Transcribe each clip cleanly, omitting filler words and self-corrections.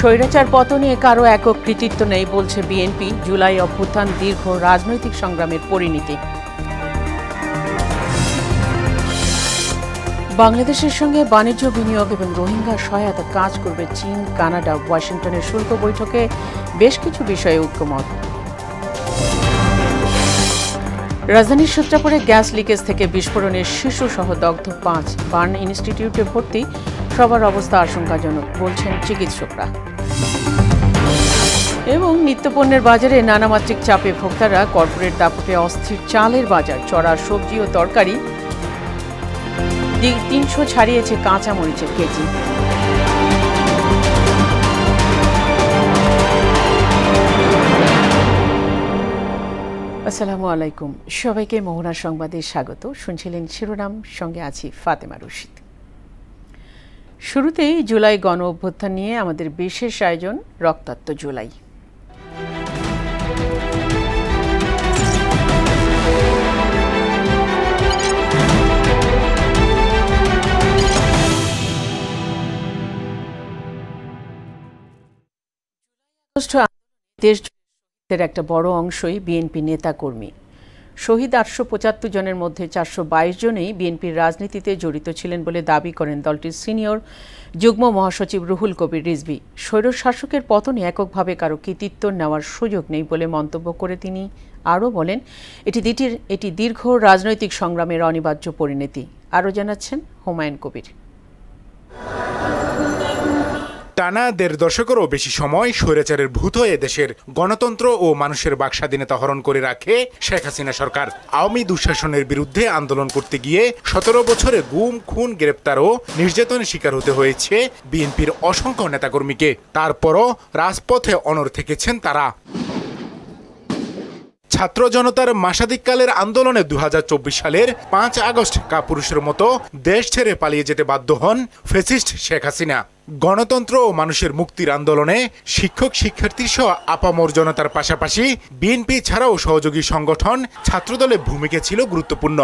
স্বৈরাচার পতনে কারো একক কৃতিত্ব নেই বলছে বিএনপি। জুলাই অভ্যুত্থান দীর্ঘ রাজনৈতিক সংগ্রামের পরিণতি। বাংলাদেশের সঙ্গে বাণিজ্য বিনিয়োগ এবং রোহিঙ্গা সহায়তা কাজ করবে চীন, কানাডা। ওয়াশিংটনের শুল্ক বৈঠকে বেশ কিছু বিষয়ে ঐক্যমত। রাজধানীর সূত্রাপুরে গ্যাস লিকেজ থেকে বিস্ফোরণের শিশুসহ দগ্ধ 5। বার্ন ইনস্টিটিউটে ভর্তি সবার অবস্থা আশঙ্কাজনক বলছেন চিকিৎসকরা। এবং নিত্যপণ্যের বাজারে নানামাত্রিক চাপে ভোক্তারা। কর্পোরেট দাপটে অস্থির চালের বাজার। চড়া সবজি ও তরকারি 300 ছাড়িয়েছে কাঁচা মরিচের কেজি। আসসালামু আলাইকুম, সবাইকে মোহনা সংবাদে স্বাগত। শুনছিলেন শিরোনাম, সঙ্গে আছি ফাতেমা রশিদ। শুরুতেই জুলাই গণ অভ্যুত্থান নিয়ে আমাদের বিশেষ আয়োজন রক্তাক্ত জুলাই। দেশের একটা বড় অংশই বিএনপি নেতাকর্মী। শহীদ 875 জনের মধ্যে 422 জনই বিএনপির রাজনীতিতে জড়িত ছিলেন বলে দাবি করেন দলটির সিনিয়র যুগ্ম মহাসচিব রুহুল কবির রিজভী। স্বৈরশাসকের পতনে এককভাবে কারো কৃতিত্ব নেওয়ার সুযোগ নেই বলে মন্তব্য করে তিনি আরও বলেন, এটি দীর্ঘ রাজনৈতিক সংগ্রামের অনিবার্য পরিণতি। আরও জানাচ্ছেন হুমায়ুন কবির। টানা 1.5 দশকেরও বেশি সময় স্বৈরাচারের ভূত হয়ে দেশের গণতন্ত্র ও মানুষের বাকস্বাধীনতা হরণ করে রাখে শেখ হাসিনা সরকার। আওয়ামী দুঃশাসনের বিরুদ্ধে আন্দোলন করতে গিয়ে 17 বছরে গুম, খুন, গ্রেপ্তার ও নির্যাতনের শিকার হতে হয়েছে বিএনপির অসংখ্য নেতাকর্মীকে। তারপরও রাজপথে অনড় থেকেছেন তারা। ছাত্র জনতার মাসাধিককালের আন্দোলনে 2024 সালের 5 আগস্ট কাপুরুষের মতো দেশ ছেড়ে পালিয়ে যেতে বাধ্য হন ফ্যাসিস্ট শেখ হাসিনা। গণতন্ত্র ও মানুষের মুক্তির আন্দোলনে শিক্ষক শিক্ষার্থী সহ আপামর জনতার পাশাপাশি বিএনপি ছাড়াও সহযোগী সংগঠন ছাত্রদলের ভূমিকা ছিল গুরুত্বপূর্ণ।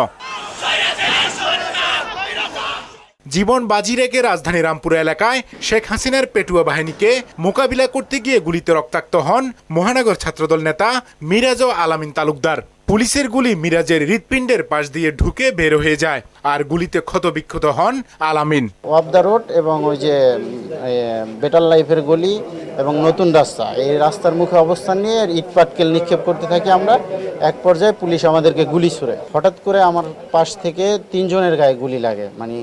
জীবন বাজি রেখে রাজধানী রামপুরা এলাকায় শেখ হাসিনার পেটুয়া বাহিনীকে মোকাবিলা করতে গিয়ে গুলিতে রক্তাক্ত হন মহানগর ছাত্রদল নেতা মিরাজ আলামিন তালুকদার। পুলিশের গুলি মিরাজের হৃৎপিণ্ডের পাশ দিয়ে ঢুকে বের হয়ে যায়, আর গুলিতে ক্ষতবিক্ষত হন আলামিন। অফ দ্য রোড এবং ওই যে বেটার লাইফের গলি এবং নতুন রাস্তা, এই রাস্তার মুখে অবস্থান নিয়ে ইট পাটকেল নিক্ষেপ করতে থাকি আমরা। এক পর্যায়ে পুলিশ আমাদেরকে গুলি ছুড়ে। হঠাৎ করে আমার পাশ থেকে 3 জনের গায়ে গুলি লাগে, মানে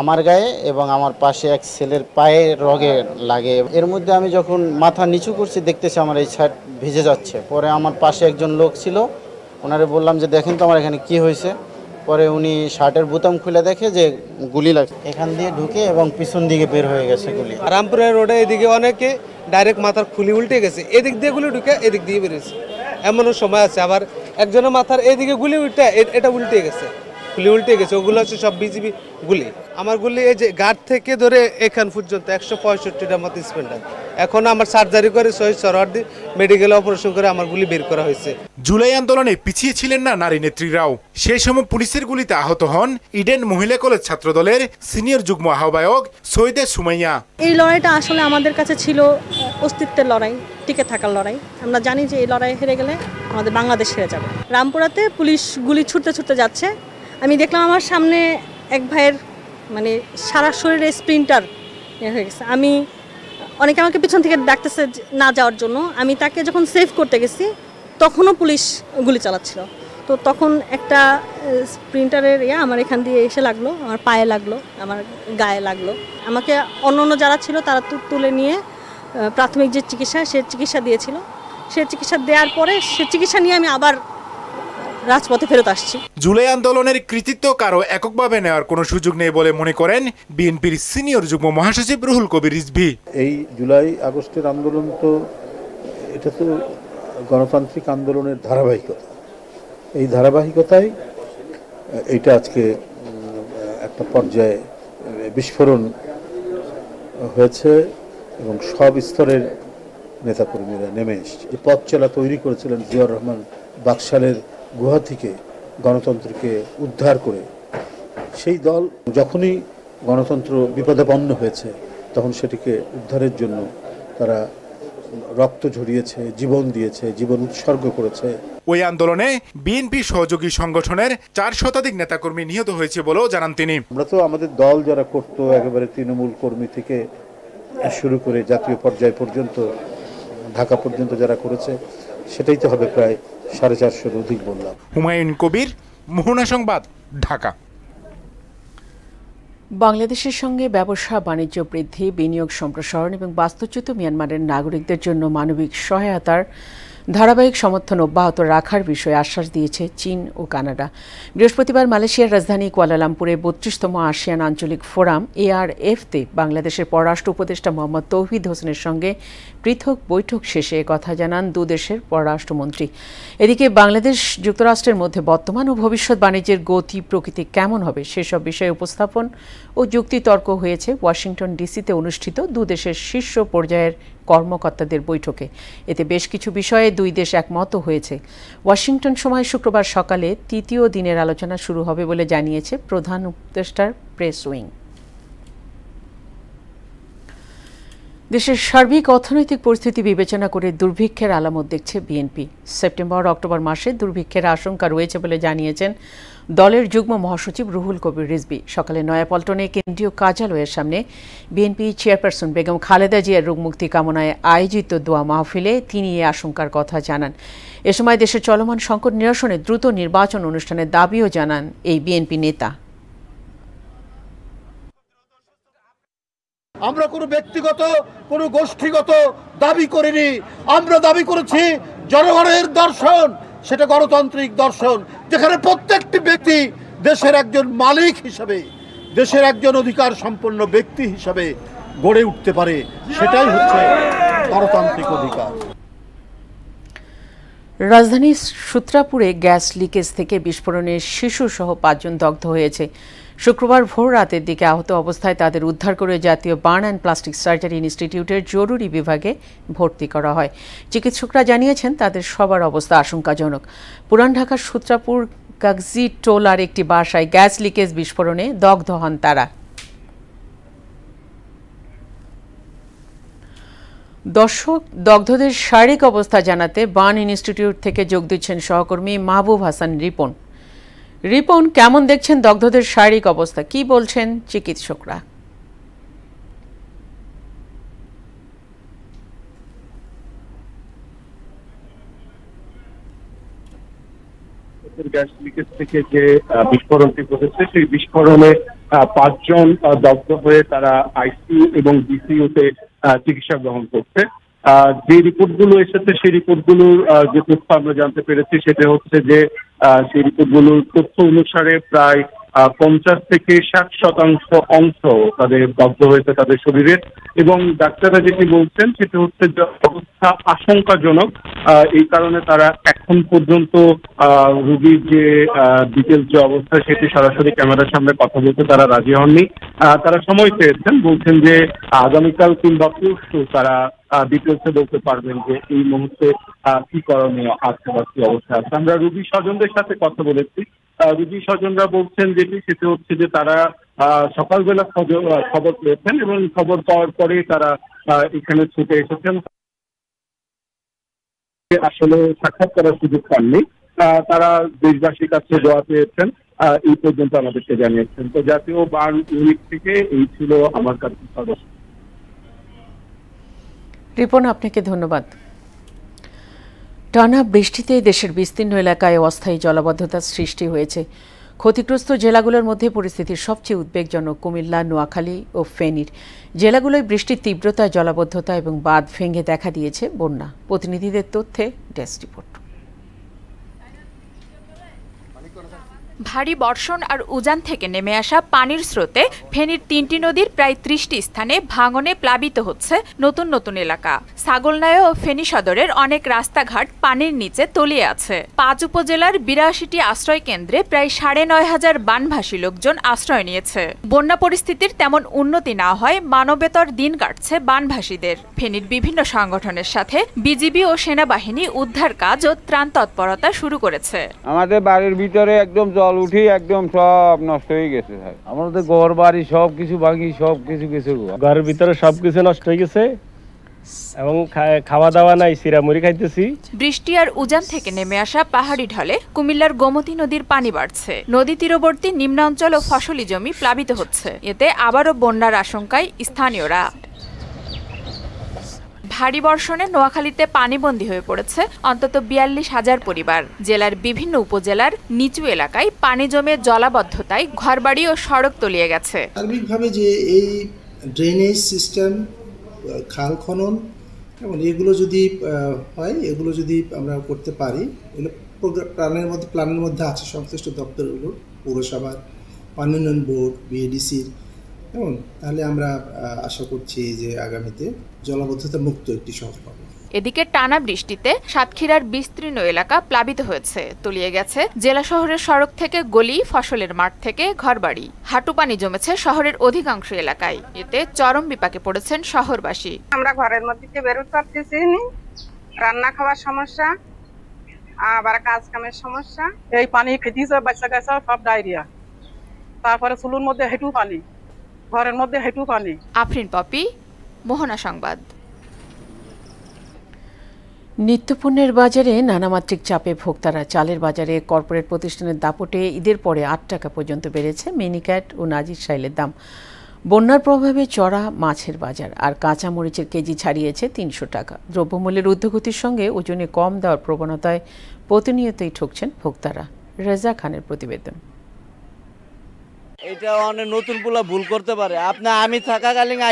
আমার গায়ে এবং আমার পাশে এক ছেলের পায়ে রগে লাগে। এর মধ্যে আমি যখন মাথা নিচু করছি দেখতেছি আমার এই শার্ট ভিজে যাচ্ছে। পরে আমার পাশে একজন লোক ছিল, ওনারে বললাম যে দেখেন তো আমার এখানে কি হয়েছে। পরে উনি শার্টের বোতাম খুলে দেখে যে গুলি লাগছে, এখান দিয়ে ঢুকে এবং পিছন দিকে বের হয়ে গেছে গুলি। রামপুরা রোডে এদিকে অনেকে ডাইরেক্ট মাথার খুলি উল্টে গেছে, এদিক দিয়ে গুলি ঢুকে এদিক দিয়ে বেরিয়েছে। এমনও সময় আছে আবার একজনের মাথার এদিকে গুলি উল্টে এটা উল্টে গেছে, গুলি উল্টে গেছে। ওগুলো হচ্ছে সব বিজিবি গুলি। আমার গুলি এই যে গার্ড থেকে ধরে এখান পর্যন্ত 165টার মতো স্পেন্ডার। এখন আমার সার্জারি করে শহীদ সরওয়ার্দী মেডিকেলে অপারেশন করে আমার গুলি বের করা হয়েছে। জুলাই আন্দোলনে পিছিয়ে ছিলেন না নারী নেত্রীরাও। সেই সময় পুলিশের গুলিতে আহত হন ইডেন মহিলা কলেজ ছাত্রদলের সিনিয়র যুগ্ম আহ্বায়ক সৈয়দা সুমাইয়া। এই লড়াইটা আসলে আমাদের কাছে ছিল অস্তিত্বের লড়াই, টিকে থাকার লড়াই। আমরা জানি যে এই লড়াই হেরে গেলে আমাদের বাংলাদেশ হেরে যাবে। রামপুরাতে পুলিশ গুলি ছুটতে ছুটতে যাচ্ছে, আমি দেখলাম আমার সামনে এক ভাইয়ের মানে সারা শরীরে স্প্রিন্টার হয়ে গেছে। অনেকে আমাকে পিছন থেকে ডাকতেছে না যাওয়ার জন্য। আমি তাকে যখন সেভ করতে গেছি তখনও পুলিশ গুলি চালাচ্ছিল। তো তখন একটা স্প্রিন্টারের আমার এখান দিয়ে এসে লাগলো, আমার পায়ে লাগলো, আমার গায়ে লাগলো। আমাকে অন্য যারা ছিল তারা তুলে নিয়ে প্রাথমিক যে চিকিৎসা, সে চিকিৎসা দিয়েছিল। সে চিকিৎসা দেওয়ার পরে সে চিকিৎসা নিয়ে আমি আবার রাজপথে ফেরত আসছি। জুলাই আন্দোলনের কৃতিত্ব কারো এককভাবে নেওয়ার কোনো সুযোগ নেই বলে মনে করেন বিএনপির সিনিয়র যুগ্ম মহাসচিব রুহুল কবির রিজভী। এই জুলাই আগস্টের আন্দোলন তো এটা তো গণতান্ত্রিক আন্দোলনের ধারাবাহিকতা। এই ধারাবাহিকতায় এইটা আজকে একটা পর্যায়ে বিস্ফোরণ হয়েছে এবং সব স্তরের নেতাকর্মীরা নেমে এসছে। যে পথ চলা তৈরি করেছিলেন জিয়াউর রহমান বাকশালের গুহা থেকে গণতন্ত্রকে উদ্ধার করে, সেই দল যখনই গণতন্ত্র বিপদাপন্ন হয়েছে তখন সেটিকে উদ্ধারের জন্য তারা রক্ত ঝরিয়েছে, জীবন দিয়েছে, জীবন উৎসর্গ করেছে। ওই আন্দোলনে বিএনপি সহযোগী সংগঠনের 4 শতাধিক নেতাকর্মী নিহত হয়েছে বলেও জানান তিনি। আমরা তো আমাদের দল যারা করতো একেবারে তৃণমূল কর্মী থেকে শুরু করে জাতীয় পর্যায় পর্যন্ত, ঢাকা পর্যন্ত যারা করেছে, সেটাই তো হবে প্রায় 450-এর অধিক বললাম। হুমায়ুন কবির, মোহনা সংবাদ, ঢাকা। বাংলাদেশের সঙ্গে ব্যবসা বাণিজ্য বৃদ্ধি, বিনিয়োগ সম্প্রসারণ এবং বাস্তুচ্যুত মিয়ানমারের নাগরিকদের জন্য মানবিক সহায়তার ধারাবাহিক সমর্থন অব্যাহত রাখার বিষয়ে আশ্বাস দিয়েছে চীন ও কানাডা। বৃহস্পতিবার মালয়েশিয়ার রাজধানী কুয়ালালামপুরে 32তম আসিয়ান আঞ্চলিক ফোরাম ARF-তে বাংলাদেশের পররাষ্ট্র উপদেষ্টা মোহাম্মদ তৌহিদ হোসেনের সঙ্গে পৃথক বৈঠক শেষে কথা জানান দুদেশের পররাষ্ট্রমন্ত্রী। এদিকে বাংলাদেশ যুক্তরাষ্ট্রের মধ্যে বর্তমান ও ভবিষ্যৎ বাণিজ্যের গতি প্রকৃতি কেমন হবে সেসব বিষয়ে উপস্থাপন ও যুক্তিতর্ক হয়েছে ওয়াশিংটন ডিসিতে অনুষ্ঠিত দুদেশের শীর্ষ পর্যায়ের কর্মকর্তাদের বৈঠকে। এতে বেশ কিছু বিষয়ে দুই দেশ একমত হয়েছে। ওয়াশিংটন সময় শুক্রবার সকালে তৃতীয় দিনের আলোচনা শুরু হবে বলে জানিয়েছে প্রধান উপদেষ্টার প্রেস উইং। দেশের সার্বিক অর্থনৈতিক পরিস্থিতি বিবেচনা করে দুর্ভিক্ষের আলামত দেখছে বিএনপি। সেপ্টেম্বর-অক্টোবর মাসে দুর্ভিক্ষের আশঙ্কা রয়েছে বলে জানিয়েছেন দলের যুগ্ম মহাসচিব রুহুল কবির রিজভী। সকালে নয়াপল্টনে কেন্দ্রীয় কার্যালয়ের সামনে বিএনপি চেয়ারপারসন বেগম খালেদা জিয়ার রোগমুক্তি কামনায় আয়োজিত দোয়া মাহফিলে তিনি এই আশঙ্কার কথা জানান। এ সময় দেশের চলমান সংকট নিরসনে দ্রুত নির্বাচন অনুষ্ঠানের দাবিও জানান এই বিএনপি নেতা। আমরা কোনো ব্যক্তিগত, কোনো গোষ্ঠীগত দাবি করিনি। আমরা দাবি করেছি জনগণের দর্শন, সেটা গণতান্ত্রিক দর্শন, যেখানে প্রত্যেকটি ব্যক্তি দেশের একজন মালিক হিসাবে, দেশের একজন অধিকার সম্পন্ন ব্যক্তি হিসাবে গড়ে উঠতে পারে। সেটাই হচ্ছে গণতান্ত্রিক অধিকার। রাজধানীর সূত্রাপুরে গ্যাস লিকেজ থেকে বিস্ফোরণে শিশুসহ 5 জন দগ্ধ হয়েছে। শুক্রবার ভোর রাতের দিকে আহত অবস্থায় তাদের উদ্ধার করে জাতীয় বার্ন অ্যান্ড প্লাস্টিক সার্জারি ইনস্টিটিউটের জরুরি বিভাগে ভর্তি করা হয়। চিকিৎসকরা জানিয়েছেন তাদের সবার অবস্থা আশঙ্কাজনক। পুরান ঢাকার সূত্রাপুর কাগজি টোলার একটি বাসায় গ্যাস লিকেজ বিস্ফোরণে দগ্ধ হন তারা। দর্শক, দগ্ধদের শারীরিক অবস্থা জানাতে বার্ন ইনস্টিটিউট থেকে যোগ দিচ্ছেন সহকর্মী মাহবুব হাসান রিপন। রিপন, কেমন দেখছেন দগ্ধদের শারীরিক অবস্থা, কি বলছেন চিকিৎসকরা? গ্যাস লিকেজ থেকে যে বিস্ফোরণটি ঘটেছে, সেই বিস্ফোরণে 5 জন দগ্ধ হয়ে তারা আইসিইউ এবং ডিসিইউতে চিকিৎসা গ্রহণ করছে। যে রিপোর্টগুলো এসেছে সেই রিপোর্টগুলোর যে তথ্য আমরা জানতে পেরেছি সেটা হচ্ছে যে সেই রিপোর্টগুলোর তথ্য অনুসারে প্রায় 50 থেকে 60% অংশ তাদের দগ্ধ হয়েছে তাদের শরীরের, এবং ডাক্তাররা যেটি বলছেন সেটা হচ্ছে যে অবস্থা আশঙ্কাজনক। এই কারণে তারা এখন পর্যন্ত রোগীর যে ডিটেলস যে অবস্থা সেটি সরাসরি ক্যামেরার সামনে কথা বলতে তারা রাজি হননি। তারা সময় চেয়েছেন, বলছেন যে আগামীকাল কিংবা পরশু তারা ডিটেলসে বলতে পারবেন যে এই মুহূর্তে কি করণীয় আছে বা কি অবস্থা আছে। আমরা রোগী স্বজনদের সাথে কথা বলেছি। রোগী স্বজনরা বলছেন যেটি সেটা হচ্ছে যে তারা সকালবেলা খবর পেয়েছেন এবং খবর পাওয়ার পরে তারা এখানে ছুটে এসেছেন। আসলে সাক্ষাৎ করার সুযোগ পাননি। তারা দেশবাসীর কাছে দোয়া পেয়েছেন, এই পর্যন্ত আমাদেরকে জানিয়েছেন। তো জাতীয় বার্ন ইউনিট থেকে এই ছিল আমার কাছে সদস্য। রিপন, আপনাকে ধন্যবাদ। টানা বৃষ্টিতে দেশের বিস্তীর্ণ এলাকায় অস্থায়ী জলাবদ্ধতার সৃষ্টি হয়েছে। ক্ষতিগ্রস্ত জেলাগুলোর মধ্যে পরিস্থিতির সবচেয়ে উদ্বেগজনক কুমিল্লা, নোয়াখালী ও ফেনীর। জেলাগুলোয় বৃষ্টির তীব্রতায় জলাবদ্ধতা এবং বাঁধ ভেঙে দেখা দিয়েছে বন্যা। প্রতিনিধিদের তথ্যে ডেস্ক রিপোর্ট। ভারী বর্ষণ আর উজান থেকে নেমে আসা পানির স্রোতে ফেনীর 3টি নদীর প্রায় 30টি স্থানে ভাঙনে প্লাবিত হচ্ছে নতুন নতুন এলাকা। ছাগলনাইয়া ও ফেনী সদরের অনেক রাস্তাঘাট পানির নিচে তলিয়ে আছে। 5 উপজেলার 82টি আশ্রয় কেন্দ্রে প্রায় 9500 বানভাসী লোকজন আশ্রয় নিয়েছে। বন্যা পরিস্থিতির তেমন উন্নতি না হয় মানবেতর দিন কাটছে বানভাসীদের। ফেনীর বিভিন্ন সংগঠনের সাথে বিজিবি ও সেনাবাহিনী উদ্ধার কাজ ও ত্রাণ তৎপরতা শুরু করেছে। আমাদের বাড়ির ভিতরে একদম জল উঠি একদম সব নষ্ট হয়ে গেছে। আমাদের ঘর বাড়ি সবকিছু ভাঙি, সবকিছু ঘরের ভিতরে সবকিছু নষ্ট হয়ে গেছে। এবং খাওয়া দাওয়া নাই, চিরামুড়ি খাইতেছি। বৃষ্টি আর উজান থেকে নেমে আসা পাহাড়ি ঢলে কুমিল্লার গোমতী নদীর পানি বাড়ছে। নদী তীরবর্তী নিম্নাঞ্চল ও ফসলি জমি প্লাবিত হচ্ছে। এতে আবারও বন্যার আশঙ্কায় স্থানীয়রা। ভারী বর্ষণে নোয়াখালীতে পানিবন্দী হয়ে পড়েছে অন্তত ৪২,০০০ পরিবার। জেলার বিভিন্ন উপজেলার নিচু এলাকায় পানি জমে জলাবদ্ধতায় ঘরবাড়ি ও সড়ক তলিয়ে গেছে। সার্বিকভাবে যে এই ড্রেনেজ সিস্টেম, খাল খনন এবং এগুলো যদি হয়, এগুলো যদি আমরা করতে পারি, এগুলো প্ল্যানের মধ্যে আছে সংশ্লিষ্ট দপ্তরগুলোর, পৌরসভার, পানি উন্নয়ন বোর্ড, বিএডিসির, এবং তাহলে আমরা আশা করছি যে আগামীতে জলাবদ্ধতা মুক্ত একটি শহর পাবো। এদিকে টানা বৃষ্টিতে সাতক্ষীরার বিস্তীর্ণ এলাকা প্লাবিত হয়েছে, তলিয়ে গেছে জেলা শহরের সড়ক থেকে গলি, ফসলের মাঠ থেকে ঘরবাড়ি। হাঁটু পানি জমেছে শহরের অধিকাংশ এলাকায়। এতে চরম বিপাকে পড়েছেন শহরবাসী। আমরা ঘরের মধ্যে বেরোতে পারতেছি না, রান্না খাওয়ার সমস্যা, আবার কাজ কামের সমস্যা। এই পানি খেতেছে, বাচ্চা কাচ্চা সব ডায়রিয়া, তারপরে চুলুর মধ্যে হেঁটু পানি, ঘরের মধ্যে হেঁটু পানি। আফরিন পপি, মোহনা সংবাদ। নিত্যপণ্যের বাজারে নানামাত্রিক চাপে ভোক্তারা। চালের বাজারে কর্পোরেট প্রতিষ্ঠানের দাপটে ঈদের পরে ৮ টাকা পর্যন্ত বেড়েছে মিনিক্যাট ও নাজির শাইলের দাম। বন্যার প্রভাবে চড়া মাছের বাজার আর কাঁচা মরিচের কেজি ছাড়িয়েছে ৩০০ টাকা। দ্রব্যমূল্যের ঊর্ধ্বগতির সঙ্গে ওজনে কম দেওয়ার প্রবণতায় প্রতিনিয়তই ঠকছেন ভোক্তারা। রেজা খানের প্রতিবেদন। এটা অনেক নতুন পোলা ভুল করতে পারে। আমি থাকাকালীন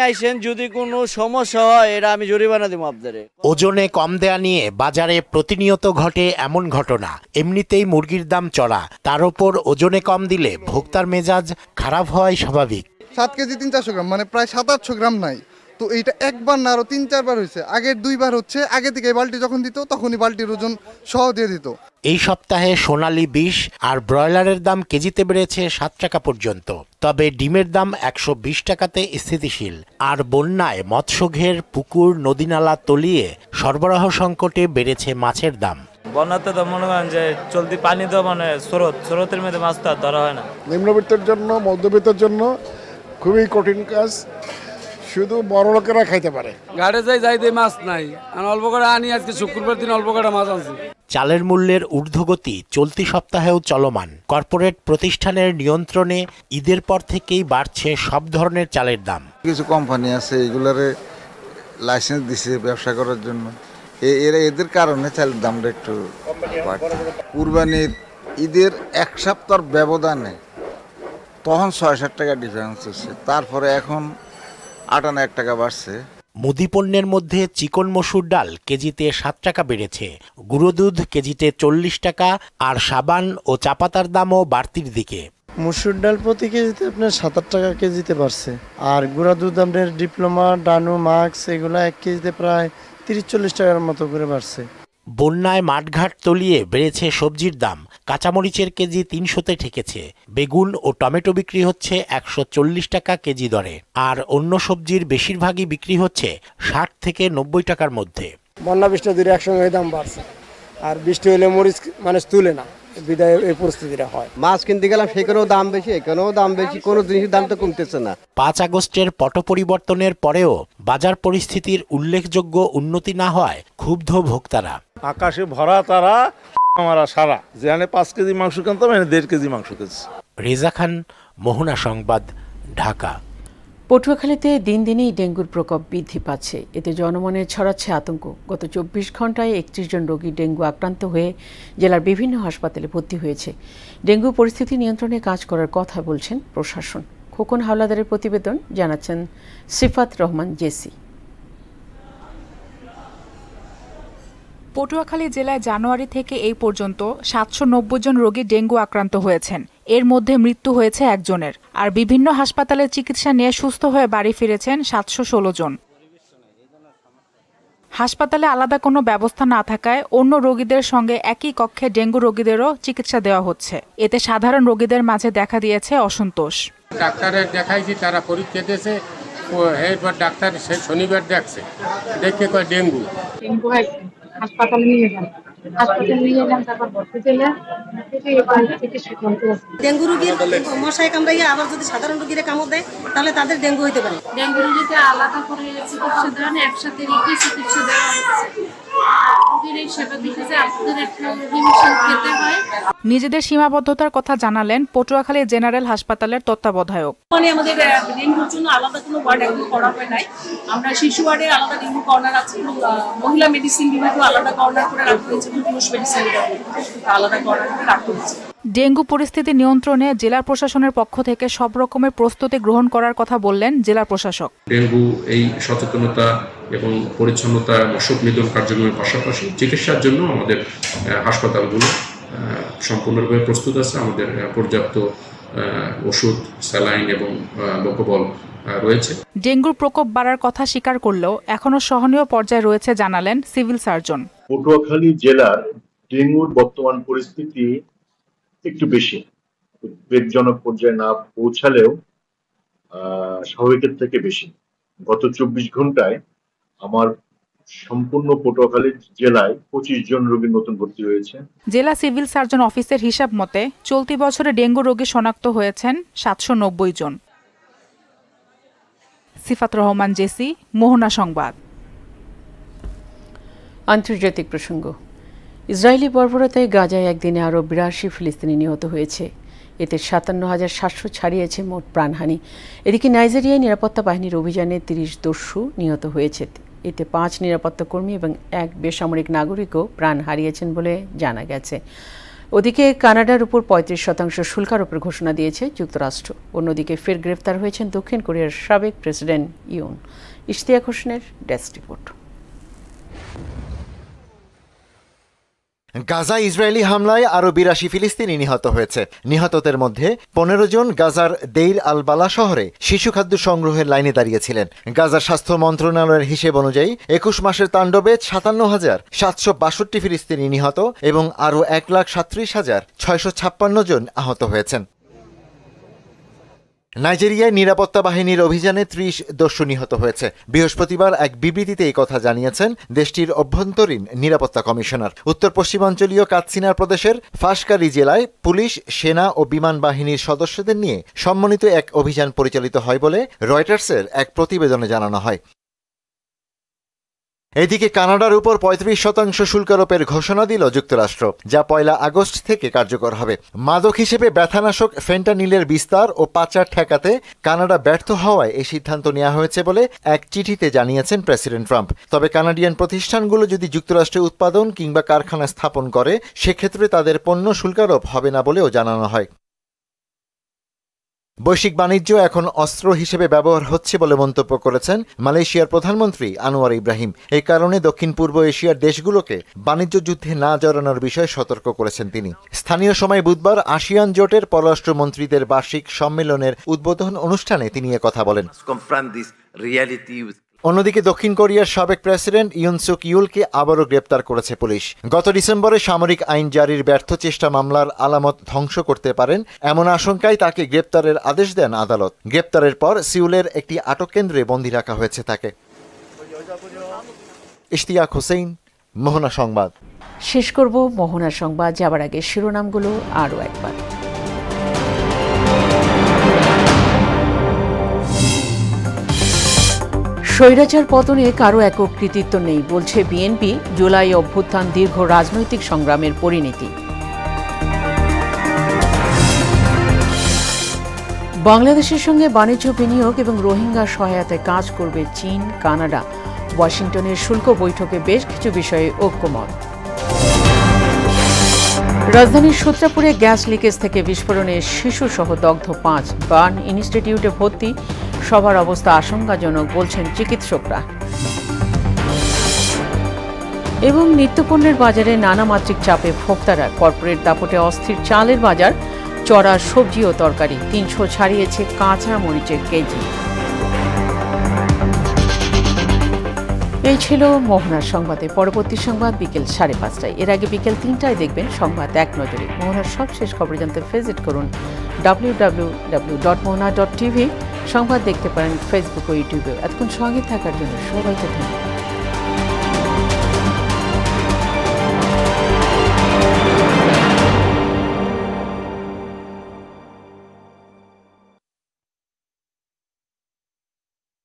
আইসেন, যদি কোনো সমস্যা হয় এটা আমি জরিমানা দিব আপনাদের। ওজনে কম দেয়া নিয়ে বাজারে প্রতিনিয়ত ঘটে এমন ঘটনা। এমনিতেই মুরগির দাম চড়া, তার উপর ওজনে কম দিলে ভোক্তার মেজাজ খারাপ হয় স্বাভাবিক। 7 কেজি 300-400 গ্রাম, মানে প্রায় 700-800 গ্রাম নাই। তো এইটা একবার না আরো 3-4 বার হয়েছে। আগের 2 বার হচ্ছে, আগে থেকে বালতি যখন দিত তখনই বালতির ওজন সহ দিয়ে দিত। এই সপ্তাহে সোনালী 20 আর ব্রয়লারের দাম কেজিতে বেড়েছে 7 টাকা পর্যন্ত। তবে ডিমের দাম 120 টাকাতে স্থিতিশীল। আর বন্যায় মৎস্যঘের পুকুর, নদীনালা তলিয়ে সরবরাহ সংকটে বেড়েছে মাছের দাম। বন্যাতে তো মনে করেন যে চলতি পানি তো মানে স্রোতের মধ্যে মাছ তো আর ধরা হয় না। নিম্নবিত্তের জন্য, মধ্যবিত্তের জন্য খুবই কঠিন কাজ। শুধু বড় লোকেরা খাইতে পারে। ঘাটে যাইতে মাছ নাই, আমি অল্প করে আনি, আজকে শুক্রবার দিন অল্প করে মাছ আনছি। চালের মূল্যের ঊর্ধ্বগতি চলতি সপ্তাহেও চলমান। কর্পোরেট প্রতিষ্ঠানের নিয়ন্ত্রণে ঈদের পর থেকেই বাড়ছে সব ধরনের চালের দাম। কিছু কোম্পানি আছে এগুলারে লাইসেন্স দিছে ব্যবসা করার জন্য, এদের কারণে চালের দামটা একটু বাড়ছে। কুরবানির ঈদের 1 সপ্তাহ ব্যবধানে তখন 6-7 টাকা ডিফারেন্স হচ্ছে, তারপরে এখন 58 টাকা বাড়ছে। মুদি পণ্যের মধ্যে চিকন মসুর ডাল কেজিতে 7 টাকা বেড়েছে, গুঁড়ো দুধ কেজিতে 40 টাকা, আর সাবান ও চা পাতার দামও বাড়তির দিকে। মসুর ডাল প্রতি কেজিতে আপনার 7-8 টাকা কেজিতে বাড়ছে, আর গুঁড়া দুধ আপনার ডিপ্লোমা, ডানু, মাক্স এগুলো 1 কেজিতে প্রায় 30-40 টাকার মতো করে বাড়ছে। বন্যায় মাঠঘাট তলিয়ে বেড়েছে সবজির দাম। কাঁচামরিচের কেজি 300-তে ঠেকেছে। বেগুন ও টমেটো বিক্রি হচ্ছে 140 টাকা কেজি দরে, আর অন্য সবজির বেশিরভাগই বিক্রি হচ্ছে 60 থেকে 90 টাকার মধ্যে। বন্যা বৃষ্টি দুই একসঙ্গে দাম বাড়ছে, আর বৃষ্টি হলে মরিচ মানুষ তুলে না, বিদায় এই পরিস্থিতিটা হয়। মাছ কিনতে গেলাম, সেখানেও দাম বেশি, এখানেও দাম বেশি, কোনো জিনিসের দাম তো কমতেছে না। 5 আগস্টের পট পরিবর্তনের পরেও বাজার পরিস্থিতির উল্লেখযোগ্য উন্নতি না হয় ক্ষুব্ধ ভোক্তারা। আকাশে ভরা তারা, আমরা সারা যেখানে 5 কেজি মাংস কিনতাম, 1.5 কেজি মাংস কিনছি। রেজা খান, মোহনা সংবাদ, ঢাকা। পটুয়াখালীতে দিন দিনেই ডেঙ্গুর প্রকোপ বৃদ্ধি পাচ্ছে। এতে জনমনে ছড়াচ্ছে আতঙ্ক। গত 24 ঘন্টায় 31 জন রোগী ডেঙ্গু আক্রান্ত হয়ে জেলার বিভিন্ন হাসপাতালে ভর্তি হয়েছে। ডেঙ্গু পরিস্থিতি নিয়ন্ত্রণে কাজ করার কথা বলছেন প্রশাসন। খোকন হাওলাদারের প্রতিবেদন, জানাচ্ছেন সিফাত রহমান জেসি। পটুয়াখালী জেলায় জানুয়ারি থেকে এই পর্যন্ত 790 জন রোগী ডেঙ্গু আক্রান্ত হয়েছেন। এর মধ্যে মৃত্যু হয়েছে 1 জনের, আর বিভিন্ন হাসপাতালে চিকিৎসা নিয়ে সুস্থ হয়ে বাড়ি ফিরেছেন 716 জন। হাসপাতালে আলাদা কোনো ব্যবস্থা না থাকায় অন্য রোগীদের সঙ্গে একই কক্ষে ডেঙ্গু রোগীদেরও চিকিৎসা দেওয়া হচ্ছে। এতে সাধারণ রোগীদের মাঝে দেখা দিয়েছে অসন্তোষ। ডাক্তারের দেখাইছি, তারা পরীক্ষা দিয়েছে, এরপর ডাক্তার শনিবার দেখছে, দেখে কয় ডেঙ্গু। হাসপাতালে নিয়ে যান, হাসপাতালে নিয়ে এলাম, তারপর ভর্তি দিলাম, এবার চিকিৎসা করতে আছে। ডেঙ্গু রোগীর মশায় কামড়াইয়া আবার যদি সাধারণ রোগীরা কামড় দেয় তাহলে তাদের ডেঙ্গু হইতে পারে। ডেঙ্গু রোগীকে আলাদা করে চিকিৎসা দেওয়া না, একসাথে রেখে চিকিৎসা দেওয়া হচ্ছে। নিজেদের সীমাবদ্ধতার কথা জানালেন পটুয়াখালী জেনারেল হাসপাতালের তত্ত্বাবধায়ক। আমাদের ডেঙ্গুর জন্য আলাদা কোনো ওয়ার্ড এখনো করা হয় নাই। আমরা শিশু ওয়ার্ডে আলাদা ডেঙ্গু কর্নার আছে, মহিলা মেডিসিন বিভাগে আলাদা কর্নার করে রাখা হয়েছে, পুরুষ মেডিসিন আলাদা কর্নার করে রাখা হয়েছে। ডেঙ্গু পরিস্থিতি নিয়ন্ত্রণে জেলা প্রশাসনের পক্ষ থেকে সব রকমের প্রস্তুতি গ্রহণ করার কথা বললেন জেলা প্রশাসক। ডেঙ্গু এই সচেতনতা এবং পরিচ্ছন্নতা মশক নিধন কার্যক্রমের পাশাপাশি চিকিৎসার জন্য আমাদের হাসপাতালগুলো সম্পূর্ণরূপে প্রস্তুত আছে। আমাদের পর্যাপ্ত ওষুধ, স্যালাইন এবং লোকবল রয়েছে। ডেঙ্গুর প্রকোপ বাড়ার কথা স্বীকার করলেও এখনো সহনীয় পর্যায়ে রয়েছে জানালেন সিভিল সার্জন। পটুয়াখালী জেলার ডেঙ্গুর বর্তমান পরিস্থিতি একটু বেশি, উদ্বেগজনক পর্যায়ে না পৌঁছালেও স্বাভাবিকের থেকে বেশি। গত 24 ঘন্টায় আমার সম্পূর্ণ পটুয়াখালী জেলায় 25 জন রোগী নতুন ভর্তি হয়েছে। জেলা সিভিল সার্জন অফিসের হিসাব মতে চলতি বছরে ডেঙ্গু রোগী শনাক্ত হয়েছেন 790 জন। সিফাত রহমান, জেসি, মোহনা সংবাদ। আন্তর্জাতিক প্রসঙ্গ। ইসরায়েলি বর্বরতায় গাজায় একদিনে আরও 82 ফিলিস্তিনি নিহত হয়েছে। এতে 57,700 ছাড়িয়েছে মোট প্রাণহানি। এদিকে নাইজেরিয়ায় নিরাপত্তা বাহিনীর অভিযানে 30 দস্যু নিহত হয়েছে। এতে 5 নিরাপত্তা কর্মী এবং 1 বেসামরিক নাগরিকও প্রাণ হারিয়েছেন বলে জানা গেছে। ওদিকে কানাডার উপর 35% শুল্ক আরোপের ঘোষণা দিয়েছে যুক্তরাষ্ট্র। অন্যদিকে ফের গ্রেফতার হয়েছেন দক্ষিণ কোরিয়ার সাবেক প্রেসিডেন্ট ইউন। ইশতিয়াক হোসেনের ডেস্ক রিপোর্ট। গাজা ইসরায়েলি হামলায় আরও 82 ফিলিস্তিনি নিহত হয়েছে। নিহতদের মধ্যে 15 জন গাজার দেইর আল বালা শহরে শিশু খাদ্য সংগ্রহের লাইনে দাঁড়িয়েছিলেন। গাজার স্বাস্থ্য মন্ত্রণালয়ের হিসেব অনুযায়ী 21 মাসের তাণ্ডবে 57,762 ফিলিস্তিনি নিহত এবং আরও 1,37,656 জন আহত হয়েছেন। নাইজেরিয়ায় নিরাপত্তা বাহিনীর অভিযানে 30 দস্যু নিহত হয়েছে। বৃহস্পতিবার এক বিবৃতিতে এই কথা জানিয়েছেন দেশটির অভ্যন্তরীণ নিরাপত্তা কমিশনার। উত্তর পশ্চিমাঞ্চলীয় কাৎসিনা প্রদেশের ফাশকারি জেলায় পুলিশ, সেনা ও বিমান বাহিনীর সদস্যদের নিয়ে সমন্বিত এক অভিযান পরিচালিত হয় বলে রয়টার্সের এক প্রতিবেদনে জানানো হয়। এদিকে কানাডার উপর 35% শুল্ক আরোপের ঘোষণা দিল যুক্তরাষ্ট্র, যা 1 আগস্ট থেকে কার্যকর হবে। মাদক হিসেবে ব্যথানাশক ফেন্টানিলের বিস্তার ও পাচার ঠেকাতে কানাডা ব্যর্থ হওয়ায় এই সিদ্ধান্ত নেওয়া হয়েছে বলে এক চিঠিতে জানিয়েছেন প্রেসিডেন্ট ট্রাম্প। তবে কানাডিয়ান প্রতিষ্ঠানগুলো যদি যুক্তরাষ্ট্রে উৎপাদন কিংবা কারখানা স্থাপন করে সেক্ষেত্রে তাদের পণ্য শুল্কারোপ হবে না বলেও জানানো হয়। বৈশ্বিক বাণিজ্য এখন অস্ত্র হিসেবে ব্যবহার হচ্ছে বলে মন্তব্য করেছেন মালয়েশিয়ার প্রধানমন্ত্রী আনোয়ার ইব্রাহিম। এই কারণে দক্ষিণ পূর্ব এশিয়ার দেশগুলোকে বাণিজ্য যুদ্ধে না জড়ানোর বিষয়ে সতর্ক করেছেন তিনি। স্থানীয় সময় বুধবার আসিয়ান জোটের পররাষ্ট্রমন্ত্রীদের বার্ষিক সম্মেলনের উদ্বোধন অনুষ্ঠানে তিনি কথা বলেন। অন্যদিকে দক্ষিণ কোরিয়ার সাবেক প্রেসিডেন্ট ইউন সুক ইউলকে আবারও গ্রেপ্তার করেছে পুলিশ। গত ডিসেম্বরে সামরিক আইন জারির ব্যর্থ চেষ্টা মামলার আলামত ধ্বংস করতে পারেন এমন আশঙ্কায় তাকে গ্রেপ্তারের আদেশ দেন আদালত। গ্রেপ্তারের পর সিউলের একটি আটক কেন্দ্রে বন্দী রাখা হয়েছে তাকে। ইশতিয়াক হোসেন, মোহনা সংবাদ। শেষ করব মোহনা সংবাদ যাবার আগে শিরোনামগুলো আরও একবার। স্বৈরাচার পতনে কারো একক কৃতিত্ব নেই বলছে বিএনপি। জুলাই অভ্যুত্থান দীর্ঘ রাজনৈতিক সংগ্রামের পরিণতি। বাংলাদেশের সঙ্গে বাণিজ্য, বিনিয়োগ এবং রোহিঙ্গা সহায়তায় কাজ করবে চীন, কানাডা। ওয়াশিংটনের শুল্ক বৈঠকে বেশ কিছু বিষয়ে ঐক্যমত। রাজধানীর সূত্রাপুরে গ্যাস লিকেজ থেকে বিস্ফোরণে শিশুসহ দগ্ধ 5। বার্ন ইনস্টিটিউটে ভর্তি সবার অবস্থা আশঙ্কাজনক বলছেন চিকিৎসকরা। এবং নিত্যপণ্যের বাজারে নানা মাত্রিক চাপে ভোক্তারা। কর্পোরেট দাপটে অস্থির চালের বাজার, চড়া সবজি ও তরকারি। 300 ছাড়িয়েছে কাঁচা মরিচের কেজি। এই ছিল মোহনার সংবাদে। পরবর্তী সংবাদ বিকেল 5:30টায়। এর আগে বিকেল 3টায় দেখবেন সংবাদ এক নজরে। মোহনার সবশেষ খবর জানতে ভিজিট করুন www.mohana.tv। সংবাদ দেখতে পারেন ফেসবুক ও ইউটিউবে। এতক্ষণ সঙ্গে থাকার জন্য সবাইকে ধন্যবাদ।